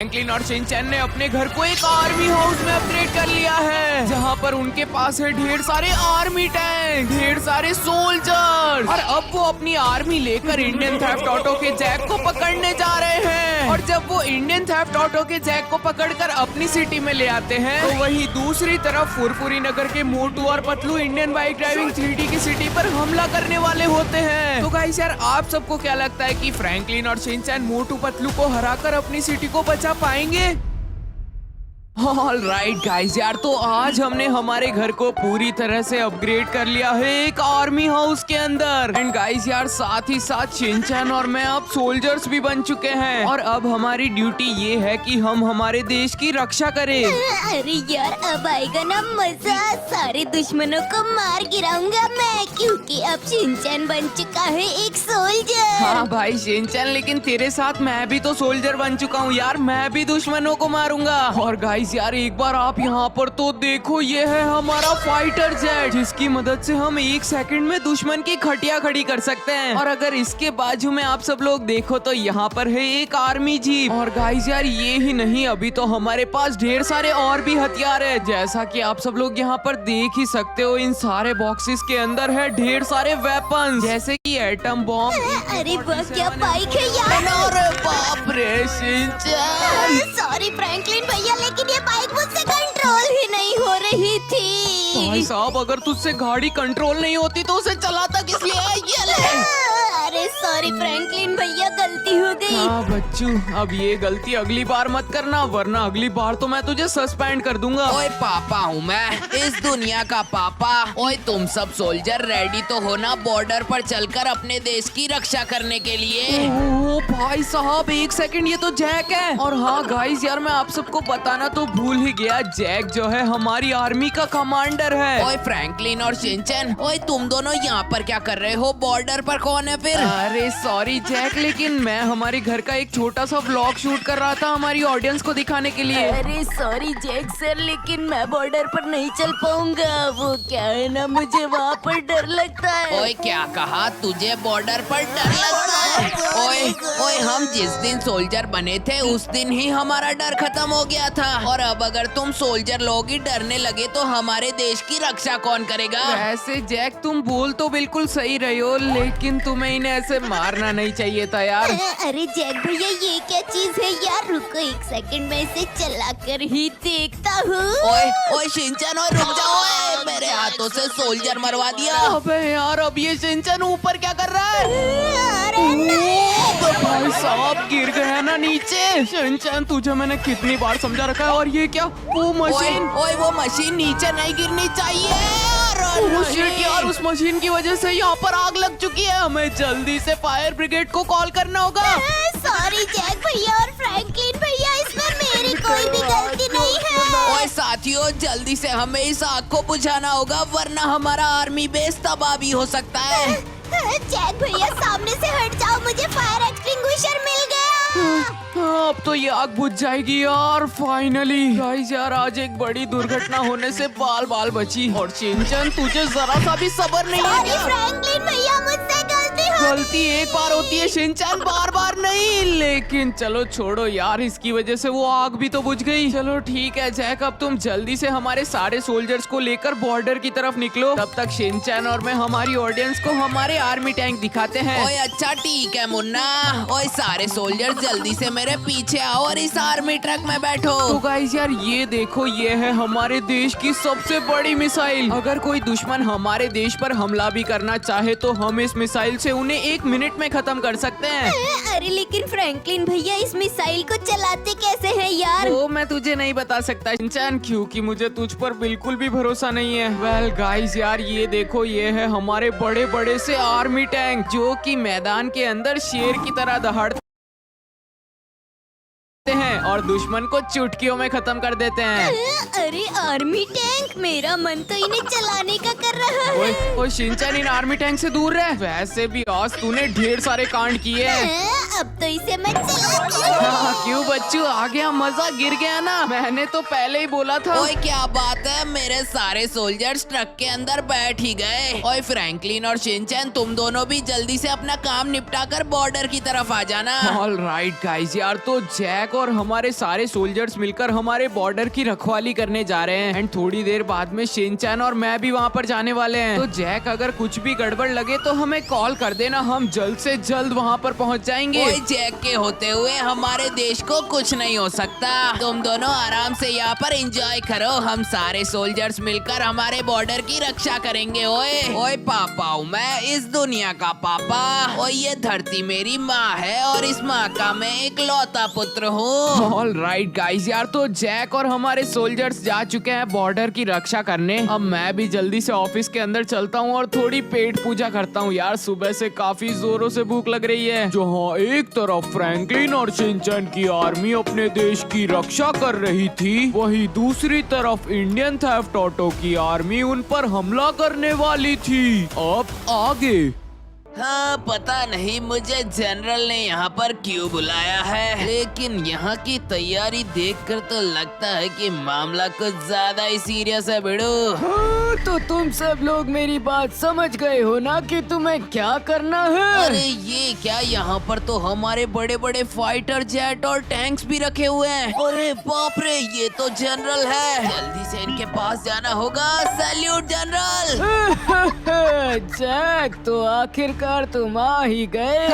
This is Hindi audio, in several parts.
फ्रैंकलिन और शिनचैन ने अपने घर को एक आर्मी हाउस में अपग्रेड कर लिया है, जहाँ पर उनके पास है ढेर सारे आर्मी टैंक, ढेर सारे सोल्जर्स, और अब वो अपनी आर्मी लेकर इंडियन थेफ्ट ऑटो के जैक को पकड़ने जा रहे हैं। और जब वो इंडियन थेफ्ट ऑटो के जैक को पकड़कर अपनी सिटी में ले आते हैं, तो वहीं दूसरी तरफ फुरफुरी नगर के मोटू और Patlu Indian bike driving 3D की सिटी पर हमला करने वाले होते हैं। तो गाइस यार, आप सबको क्या लगता है कि फ्रैंकलिन और शिनचैन मोटू पतलू को हराकर अपनी सिटी को बचा पाएंगे? ऑलराइट गाइस यार, तो आज हमने हमारे घर को पूरी तरह से अपग्रेड कर लिया है एक आर्मी हाउस के अंदर। एंड गाइस यार, साथ ही साथ शिनचैन और मैं अब सोल्जर्स भी बन चुके हैं, और अब हमारी ड्यूटी ये है कि हम हमारे देश की रक्षा करें। अरे यार, अब आएगा ना मजा। सारे दुश्मनों को मार गिराऊंगा मैं, क्योंकि अब शिनचैन बन चुका है एक सोल्जर। हाँ भाई शिनचैन, लेकिन तेरे साथ मैं भी तो सोल्जर बन चुका हूँ यार, मैं भी दुश्मनों को मारूंगा। और गाइस यार, एक बार आप यहाँ पर तो देखो, ये है हमारा फाइटर जेट, जिसकी मदद से हम 1 सेकंड में दुश्मन की खटिया खड़ी कर सकते हैं। और अगर इसके बाजू में आप सब लोग देखो तो यहाँ पर है एक आर्मी जीप। और गाइस यार, ये ही नहीं, अभी तो हमारे पास ढेर सारे और भी हथियार है, जैसा कि आप सब लोग यहाँ पर देख ही सकते हो। इन सारे बॉक्सेस के अंदर है ढेर सारे वेपन, जैसे कि एटम बॉम्ब। अरे वाह, क्या बाइक है यार। अरे बाप रे शिनचैन। सॉरी फ्रैंकलिन भैया, लेकिन ये बाइक मुझसे कंट्रोल ही नहीं हो रही थी। भाई साहब, अगर तुझसे गाड़ी कंट्रोल नहीं होती तो उसे चलाता किस लिए? ये ले। अरे सॉरी फ्रैंकलिन भैया, गलती हो गई। हाँ बच्चू, अब ये गलती अगली बार मत करना, वरना अगली बार तो मैं तुझे सस्पेंड कर दूंगा। ओए पापा हूँ मैं, इस दुनिया का पापा। ओए तुम सब सोल्जर रेडी तो हो ना बॉर्डर पर चलकर अपने देश की रक्षा करने के लिए? ओ भाई साहब, 1 सेकंड, ये तो जैक है। और हाँ गाइस यार, मैं आप सबको बताना तो भूल ही गया, जैक जो है हमारी आर्मी का कमांडर है। ओए फ्रैंकलिन और शिनचैन, ओए तुम दोनों यहाँ पर क्या कर रहे हो? बॉर्डर पर कौन है फिर? अरे सॉरी जैक, लेकिन मैं हमारे घर का एक छोटा सा व्लॉग शूट कर रहा था हमारी ऑडियंस को दिखाने के लिए। अरे सॉरी जैक सर, लेकिन मैं बॉर्डर पर नहीं चल पाऊंगा। वो क्या है ना, मुझे वहाँ पर डर लगता है। ओए क्या कहा? तुझे बॉर्डर पर डर लगता है? ओए ओए, हम जिस दिन सोल्जर बने थे उस दिन ही हमारा डर खत्म हो गया था, और अब अगर तुम सोल्जर लोग ही डरने लगे तो हमारे देश की रक्षा कौन करेगा? वैसे जैक, तुम बोल तो बिल्कुल सही रहे हो, लेकिन तुम्हें इन्हें ऐसे मारना नहीं चाहिए था यार। अरे जैक भैया, ये क्या चीज है यार? रुको 1 सेकंड में इसे चला कर ही देखता हूँ। ओए ओए शिनचैन, ओए रुक जाओ। ओए, मेरे हाथों से सोल्जर मरवा दिया। अबे यार, अब ये शिनचैन ऊपर क्या कर रहा है? अरे नहीं। भाई साहब, गिर गया ना नीचे। शिनचैन, तुझे मैंने कितनी बार समझा रखा है। और ये क्या, वो ओए मशीन? ओए, वो मशीन नीचे नहीं गिरनी चाहिए। ओह शिट यार, उस मशीन की वजह से यहाँ पर आग लग चुकी है। हमें जल्दी से फायर ब्रिगेड को कॉल करना होगा। सॉरी जैक भैया और फ्रैंकलिन भैया, इसमें मेरी कोई भी गलती नहीं है। ओए साथियों, जल्दी से हमें इस आग को बुझाना होगा, वरना हमारा आर्मी बेस तबाह भी हो सकता है। जैक भैया, सामने से हट जाओ, मुझे फायर एक्सटिंग्विशर मिल गया। अब तो ये आग बुझ जाएगी यार, फाइनली। गाइस यार, आज एक बड़ी दुर्घटना होने से बाल बाल बची। और शिनचैन, तुझे जरा सा भी सब्र नहीं है सॉरी क्या? फ्रैंकलिन भैया, मुझसे गलती हो गलती एक बार होती है शिनचैन, बार बार नहीं। लेकिन चलो छोड़ो यार, इसकी वजह से वो आग भी तो बुझ गई। चलो ठीक है जैक, अब तुम जल्दी से हमारे सारे सोल्जर्स को लेकर बॉर्डर की तरफ निकलो। तब तक शिनचैन और मैं हमारी ऑडियंस को हमारे आर्मी टैंक दिखाते हैं। ओए अच्छा ठीक है मुन्ना। ओए सारे सोल्जर जल्दी से मेरे पीछे आओ और इस आर्मी ट्रक में बैठो। तो गाइस यार, ये देखो, ये है हमारे देश की सबसे बड़ी मिसाइल। अगर कोई दुश्मन हमारे देश पर हमला भी करना चाहे तो हम इस मिसाइल से उन्हें 1 मिनट में खत्म कर सकते हैं। अरे लेकिन फ्रैंकलिन भैया, इस मिसाइल को चलाते कैसे हैं यार? वो मैं तुझे नहीं बता सकता शिनचैन, क्योंकि मुझे तुझ पर बिल्कुल भी भरोसा नहीं है। वेल गाइस यार, ये देखो, ये है हमारे बड़े बड़े से आर्मी टैंक, जो कि मैदान के अंदर शेर की तरह दहाड़ते हैं और दुश्मन को चुटकियों में खत्म कर देते हैं। अरे आर्मी टैंक, मेरा मन तो इन्हें चलाने का कर रहा है। ओए शिनचैन, इन आर्मी टैंक से दूर रह। वैसे भी आज तूने ढेर सारे कांड किए हैं। अब तो इसे मैं चलाती हाँ, क्यों बच्चू, आ गया मजा, गिर गया ना, मैंने तो पहले ही बोला था। ओए क्या बात है, मेरे सारे सोल्जर्स ट्रक के अंदर बैठ ही गए। ओए फ्रैंकलिन और शिनचैन, तुम दोनों भी जल्दी से अपना काम निपटा कर बॉर्डर की तरफ आ जाना। ऑल राइट गाइस यार, तो जैक और हमारे सारे सोल्जर्स मिलकर हमारे बॉर्डर की रखवाली करने जा रहे हैं एंड थोड़ी देर बाद में शिनचैन और मैं भी वहाँ पर जाने वाले हैं। तो जैक, अगर कुछ भी गड़बड़ लगे तो हमें कॉल कर देना, हम जल्द से जल्द वहाँ पर पहुँच जाएंगे। ओए जैक के होते हुए हमारे देश को कुछ नहीं हो सकता। तुम दोनों आराम से यहाँ पर एंजॉय करो, हम सारे सोल्जर्स मिलकर हमारे बॉर्डर की रक्षा करेंगे। ओए ओए पापा हूँ मैं, इस दुनिया का पापा। ओए ये धरती मेरी माँ है और इस माँ का मैं एक लौता पुत्र हूँ। ऑल राइट गाइस यार, तो जैक और हमारे सोल्जर्स जा चुके हैं बॉर्डर की रक्षा करने। अब मैं भी जल्दी से ऑफिस के अंदर चलता हूँ और थोड़ी पेट पूजा करता हूँ यार, सुबह से काफी जोरों से भूख लग रही है। जहाँ एक तरफ फ्रैंकलिन और शिनचैन की आर्मी अपने देश की रक्षा कर रही थी, वहीं दूसरी तरफ इंडियन थेफ्ट ऑटो की आर्मी उन पर हमला करने वाली थी। अब आगे हाँ पता नहीं मुझे जनरल ने यहाँ पर क्यों बुलाया है, लेकिन यहाँ की तैयारी देखकर तो लगता है कि मामला कुछ ज्यादा ही सीरियस है बिड़ू। तो तुम सब लोग मेरी बात समझ गए हो ना कि तुम्हें क्या करना है। अरे ये क्या, यहाँ पर तो हमारे बड़े बड़े फाइटर जेट और टैंक्स भी रखे हुए हैं। अरे बाप रे, ये तो जनरल है, जल्दी से इनके पास जाना होगा। Salute general. जैक, तो आखिरकार तुम आ ही गए।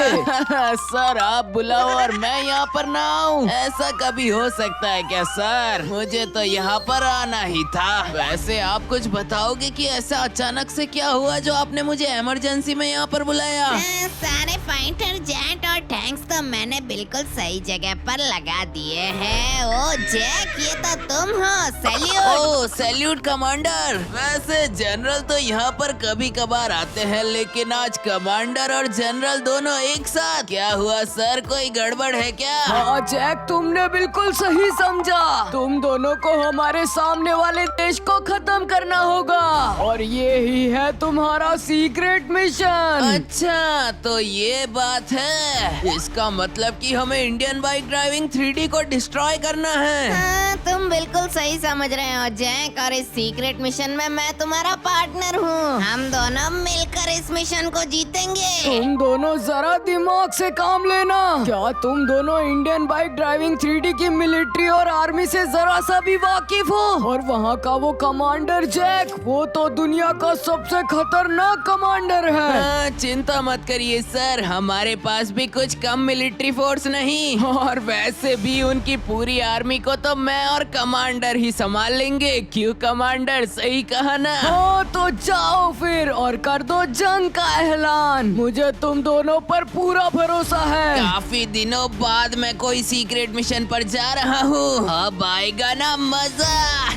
सर आप बुलाओ और मैं यहाँ पर ना आऊँ, ऐसा कभी हो सकता है क्या सर? मुझे तो यहाँ पर आना ही था। वैसे आप कुछ बताओगे कि ऐसा अचानक से क्या हुआ जो आपने मुझे इमरजेंसी में यहाँ पर बुलाया। सारे फाइटर जेट और टैंक्स तो मैंने बिल्कुल सही जगह पर लगा दिए हैं। ओ जैक, ये तो तुम हो, सैल्यूट। ओह सैल्यूट कमांडर। वैसे जनरल तो यहाँ पर कभी कभार आते हैं, लेकिन आज कमांडर और जनरल दोनों एक साथ। क्या हुआ सर, कोई गड़बड़ है क्या? हाँ जैक, तुमने बिल्कुल सही समझा। तुम दोनों को हमारे सामने वाले देश को खत्म करना होगा और ये ही है तुम्हारा सीक्रेट मिशन। अच्छा तो ये बात है, इसका मतलब कि हमें इंडियन बाइक ड्राइविंग 3D को डिस्ट्रॉय करना है। हाँ, तुम बिल्कुल सही समझ रहे हो जैक, और इस सीक्रेट मिशन में मैं तुम्हारा पार्टनर हूँ। हम दोनों मिलकर इस मिशन को जीतेंगे। तुम दोनों जरा दिमाग से काम लेना। क्या तुम दोनों इंडियन बाइक ड्राइविंग 3D की मिलिट्री और आर्मी से जरा सा भी वाकिफ हो? और वहाँ का वो कमांडर जैक, वो तो दुनिया का सबसे खतरनाक कमांडर है। हाँ, चिंता मत करिए सर, हमारे पास भी कुछ कम मिलिट्री फोर्स नहीं, और वैसे भी उनकी पूरी आर्मी को तो मैं और कमांडर ही संभाल लेंगे। क्यों कमांडर, सही कहा ना? हाँ तो जाओ फिर और कर दो जंग का ऐलान। मुझे तुम दोनों पर पूरा भरोसा है। काफी दिनों बाद मैं कोई सीक्रेट मिशन पर जा रहा हूँ, अब आएगा ना मजा। हाँ,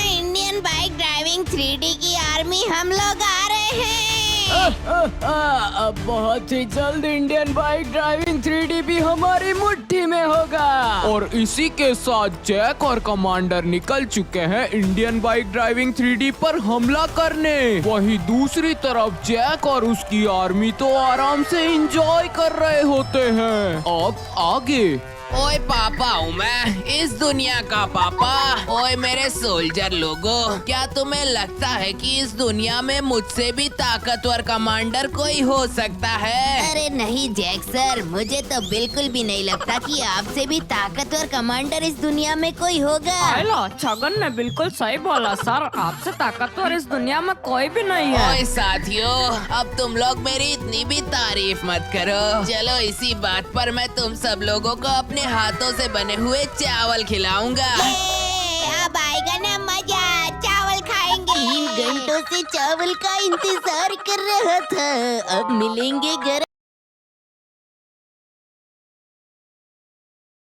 इंडियन बाइक ड्राइविंग 3D की आर्मी, हम लोग आ रहे हैं। अब बहुत ही जल्द इंडियन बाइक ड्राइविंग 3D भी हमारी मुट्ठी में होगा। और इसी के साथ जैक और कमांडर निकल चुके हैं इंडियन बाइक ड्राइविंग 3D पर हमला करने। वहीं दूसरी तरफ जैक और उसकी आर्मी तो आराम से एंजॉय कर रहे होते हैं। अब आगे ओए पापा हूँ मैं, इस दुनिया का पापा। ओए मेरे सोल्जर लोगों, क्या तुम्हें लगता है कि इस दुनिया में मुझसे भी ताकतवर कमांडर कोई हो सकता है? अरे नहीं जैक सर, मुझे तो बिल्कुल भी नहीं लगता कि आपसे भी ताकतवर कमांडर इस दुनिया में कोई होगा। हेलो, छगन ने बिल्कुल सही बोला सर, आपसे ताकतवर इस दुनिया में कोई भी नहीं है। ओए साथियों, अब तुम लोग मेरी इतनी भी तारीफ मत करो। चलो इसी बात पर मैं तुम सब लोगों को अपने हाथों से बने हुए चावल खिलाऊंगा। अब आएगा ना मजा, चावल खाएंगे। 3 घंटों से चावल का इंतजार कर रहा था, अब मिलेंगे गरम